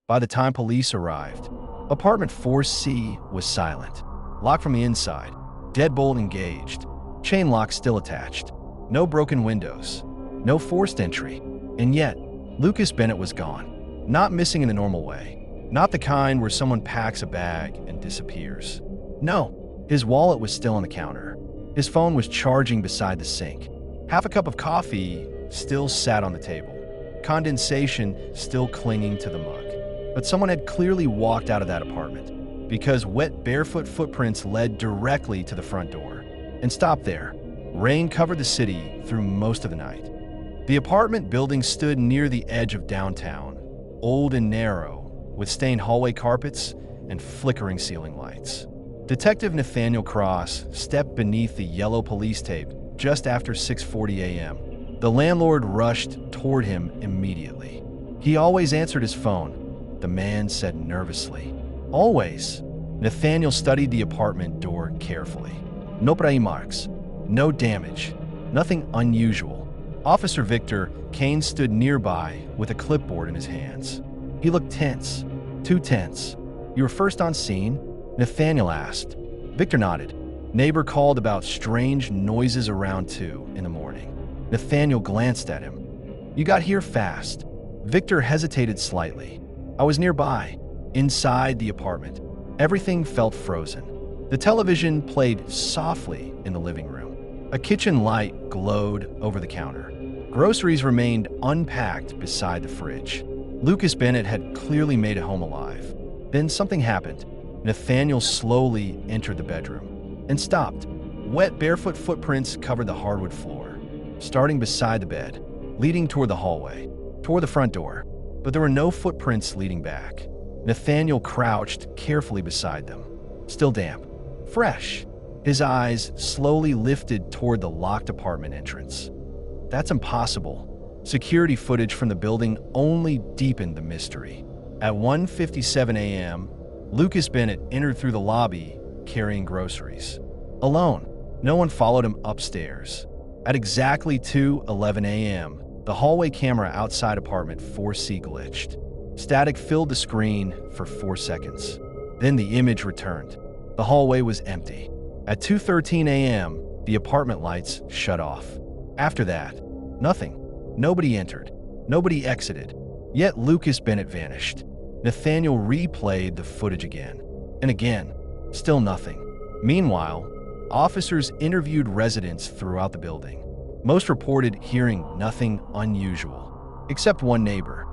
By the time police arrived, apartment 4C was silent, locked from the inside, deadbolt engaged, chain lock still attached, no broken windows, no forced entry. And yet, Lucas Bennett was gone. Not missing in the normal way. Not the kind where someone packs a bag and disappears. No, his wallet was still on the counter. His phone was charging beside the sink. Half a cup of coffee still sat on the table. Condensation still clinging to the mug. But someone had clearly walked out of that apartment because wet barefoot footprints led directly to the front door and stopped there. Rain covered the city through most of the night. The apartment building stood near the edge of downtown, old and narrow, with stained hallway carpets and flickering ceiling lights. Detective Nathaniel Cross stepped beneath the yellow police tape just after 6:40 a.m. The landlord rushed toward him immediately. He always answered his phone, the man said nervously. Always. Nathaniel studied the apartment door carefully. No marks, no damage, nothing unusual. Officer Victor Kane stood nearby with a clipboard in his hands. He looked tense, too tense. You were first on scene? Nathaniel asked. Victor nodded. Neighbor called about strange noises around 2 in the morning. Nathaniel glanced at him. You got here fast. Victor hesitated slightly. I was nearby, inside the apartment. Everything felt frozen. The television played softly in the living room. A kitchen light glowed over the counter. Groceries remained unpacked beside the fridge. Lucas Bennett had clearly made it home alive. Then something happened. Nathaniel slowly entered the bedroom and stopped. Wet, barefoot footprints covered the hardwood floor, starting beside the bed, leading toward the hallway, toward the front door. But there were no footprints leading back. Nathaniel crouched carefully beside them, still damp, fresh. His eyes slowly lifted toward the locked apartment entrance. That's impossible. Security footage from the building only deepened the mystery. At 1:57 a.m., Lucas Bennett entered through the lobby carrying groceries. Alone, no one followed him upstairs. At exactly 2:11 a.m., the hallway camera outside apartment 4C glitched. Static filled the screen for 4 seconds. Then the image returned. The hallway was empty. At 2:13 a.m., the apartment lights shut off. After that, nothing. Nobody entered. Nobody exited. Yet Lucas Bennett vanished. Nathaniel replayed the footage again and again. Still nothing. Meanwhile, officers interviewed residents throughout the building. Most reported hearing nothing unusual, except one neighbor.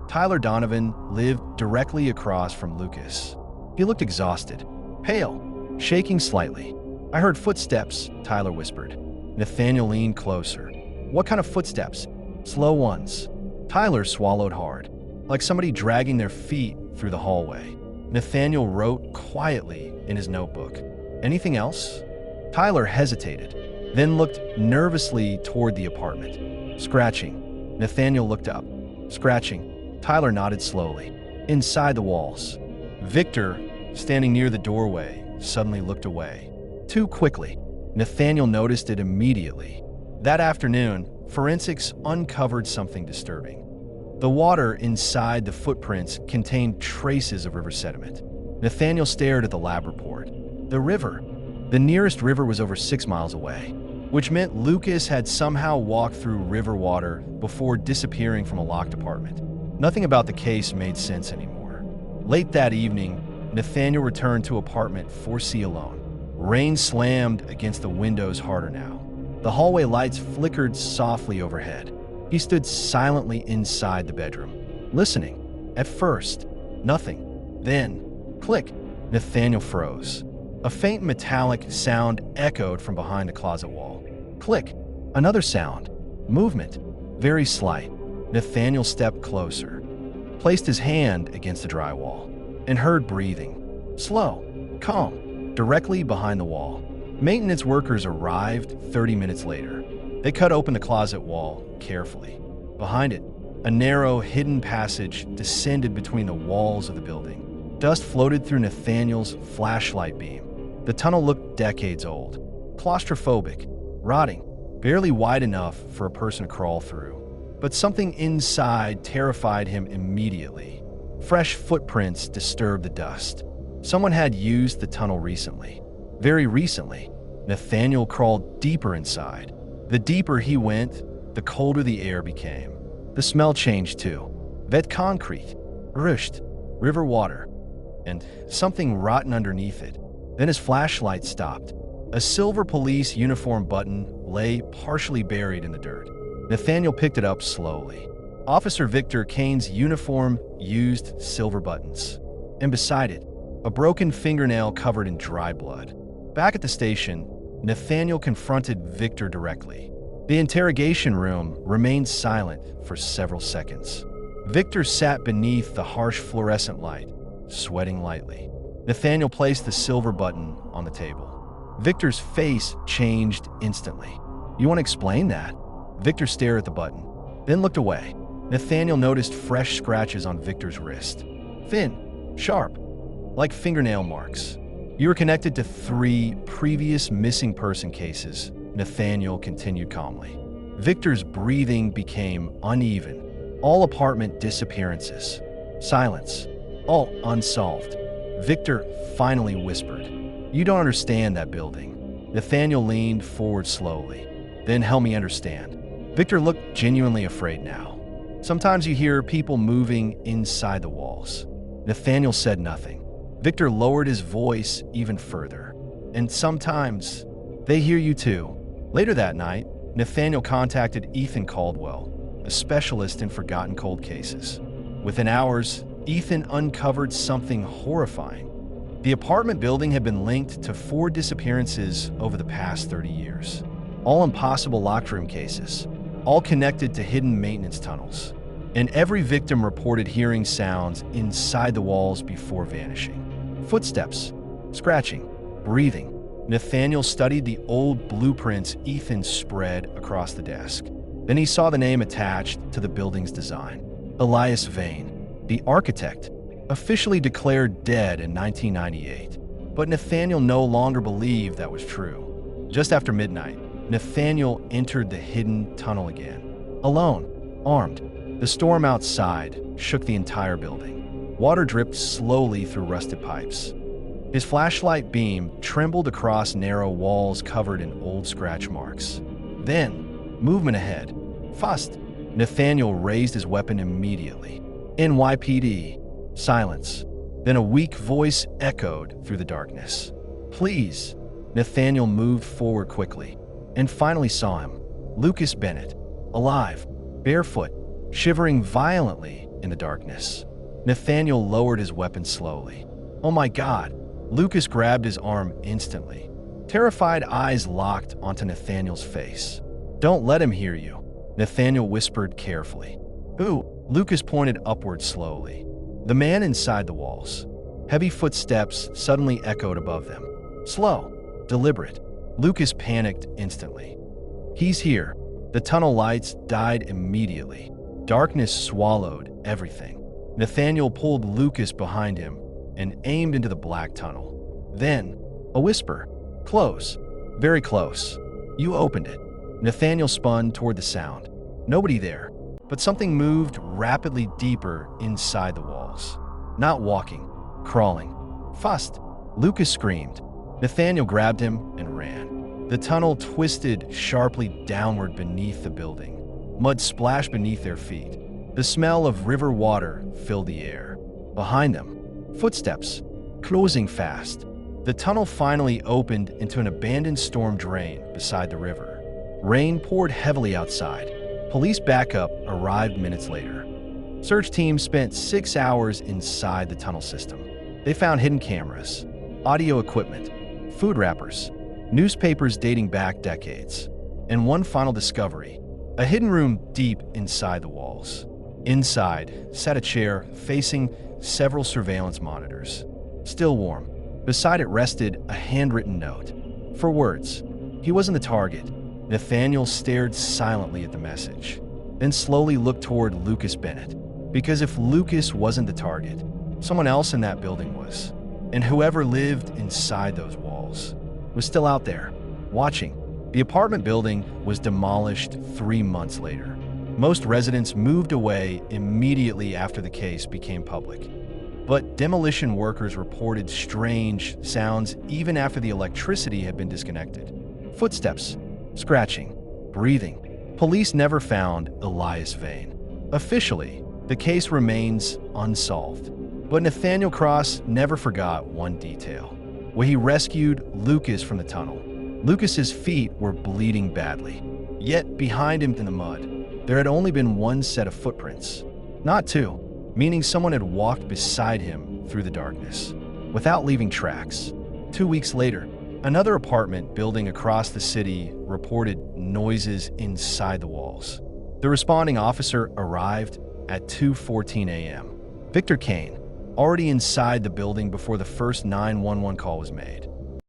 Tyler Donovan lived directly across from Lucas. He looked exhausted, pale, shaking slightly. I heard footsteps, Tyler whispered. Nathaniel leaned closer. What kind of footsteps? Slow ones. Tyler swallowed hard, like somebody dragging their feet through the hallway. Nathaniel wrote quietly in his notebook. Anything else? Tyler hesitated, then looked nervously toward the apartment. Scratching. Nathaniel looked up. Scratching. Tyler nodded slowly. Inside the walls. Victor, standing near the doorway, suddenly looked away. Too quickly. Nathaniel noticed it immediately. That afternoon, forensics uncovered something disturbing. The water inside the footprints contained traces of river sediment. Nathaniel stared at the lab report. The river. The nearest river was over 6 miles away, which meant Lucas had somehow walked through river water before disappearing from a locked apartment. Nothing about the case made sense anymore. Late that evening, Nathaniel returned to apartment 4C alone. Rain slammed against the windows harder now. The hallway lights flickered softly overhead. He stood silently inside the bedroom, listening. At first, nothing. Then, click. Nathaniel froze. A faint metallic sound echoed from behind the closet wall. Click. Another sound. Movement. Very slight. Nathaniel stepped closer, placed his hand against the drywall, and heard breathing. Slow, calm, directly behind the wall. Maintenance workers arrived 30 minutes later. They cut open the closet wall carefully. Behind it, a narrow, hidden passage descended between the walls of the building. Dust floated through Nathaniel's flashlight beam. The tunnel looked decades old, claustrophobic, rotting, barely wide enough for a person to crawl through. But something inside terrified him immediately. Fresh footprints disturbed the dust. Someone had used the tunnel recently. Very recently. Nathaniel crawled deeper inside. The deeper he went, the colder the air became. The smell changed too. Wet concrete, rushed, river water, and something rotten underneath it. Then his flashlight stopped. A silver police uniform button lay partially buried in the dirt. Nathaniel picked it up slowly. Officer Victor Kane's uniform used silver buttons. And beside it, a broken fingernail covered in dry blood. Back at the station, Nathaniel confronted Victor directly. The interrogation room remained silent for several seconds. Victor sat beneath the harsh fluorescent light, sweating lightly. Nathaniel placed the silver button on the table. Victor's face changed instantly. "You want to explain that?" Victor stared at the button, then looked away. Nathaniel noticed fresh scratches on Victor's wrist. Thin, sharp, like fingernail marks. "You were connected to 3 previous missing person cases," Nathaniel continued calmly. Victor's breathing became uneven. "All apartment disappearances. Silence. All unsolved." Victor finally whispered, "You don't understand that building." Nathaniel leaned forward slowly. "Then help me understand." Victor looked genuinely afraid now. "Sometimes you hear people moving inside the walls." Nathaniel said nothing. Victor lowered his voice even further. "And sometimes they hear you too." Later that night, Nathaniel contacted Ethan Caldwell, a specialist in forgotten cold cases. Within hours, Ethan uncovered something horrifying. The apartment building had been linked to 4 disappearances over the past 30 years. All impossible locked room cases, all connected to hidden maintenance tunnels. And every victim reported hearing sounds inside the walls before vanishing. Footsteps, scratching, breathing. Nathaniel studied the old blueprints Ethan spread across the desk. Then he saw the name attached to the building's design. Elias Vane, the architect, officially declared dead in 1998. But Nathaniel no longer believed that was true. Just after midnight, Nathaniel entered the hidden tunnel again. Alone, armed. The storm outside shook the entire building. Water dripped slowly through rusted pipes. His flashlight beam trembled across narrow walls covered in old scratch marks. Then, movement ahead. Fast. Nathaniel raised his weapon immediately. "NYPD." Silence. Then a weak voice echoed through the darkness. "Please." Nathaniel moved forward quickly and finally saw him. Lucas Bennett, alive, barefoot, shivering violently in the darkness. Nathaniel lowered his weapon slowly. "Oh my God." Lucas grabbed his arm instantly. Terrified eyes locked onto Nathaniel's face. "Don't let him hear you," Nathaniel whispered carefully. "Who?" Lucas pointed upward slowly. The man inside the walls. Heavy footsteps suddenly echoed above them. Slow, deliberate. Lucas panicked instantly. "He's here." The tunnel lights died immediately. Darkness swallowed everything. Nathaniel pulled Lucas behind him and aimed into the black tunnel. Then, a whisper. "Close. Very close." "You opened it." Nathaniel spun toward the sound. Nobody there, but something moved rapidly deeper inside the walls. Not walking, crawling. "Fast!" Lucas screamed. Nathaniel grabbed him and ran. The tunnel twisted sharply downward beneath the building. Mud splashed beneath their feet. The smell of river water filled the air. Behind them, footsteps, closing fast. The tunnel finally opened into an abandoned storm drain beside the river. Rain poured heavily outside. Police backup arrived minutes later. Search teams spent 6 hours inside the tunnel system. They found hidden cameras, audio equipment, food wrappers, newspapers dating back decades, and one final discovery, a hidden room deep inside the walls. Inside sat a chair facing several surveillance monitors. Still warm. Beside it rested a handwritten note. For words. He wasn't the target. Nathaniel stared silently at the message, then slowly looked toward Lucas Bennett. Because if Lucas wasn't the target, someone else in that building was. And whoever lived inside those walls was still out there, watching. The apartment building was demolished 3 months later. Most residents moved away immediately after the case became public. But demolition workers reported strange sounds even after the electricity had been disconnected. Footsteps, scratching, breathing. Police never found Elias Vane. Officially, the case remains unsolved. But Nathaniel Cross never forgot one detail: when he rescued Lucas from the tunnel. Lucas's feet were bleeding badly. Yet behind him in the mud, there had only been one set of footprints, not two, meaning someone had walked beside him through the darkness, without leaving tracks. 2 weeks later, another apartment building across the city reported noises inside the walls. The responding officer arrived at 2:14 a.m. Victor Kane, already inside the building before the first 911 call was made.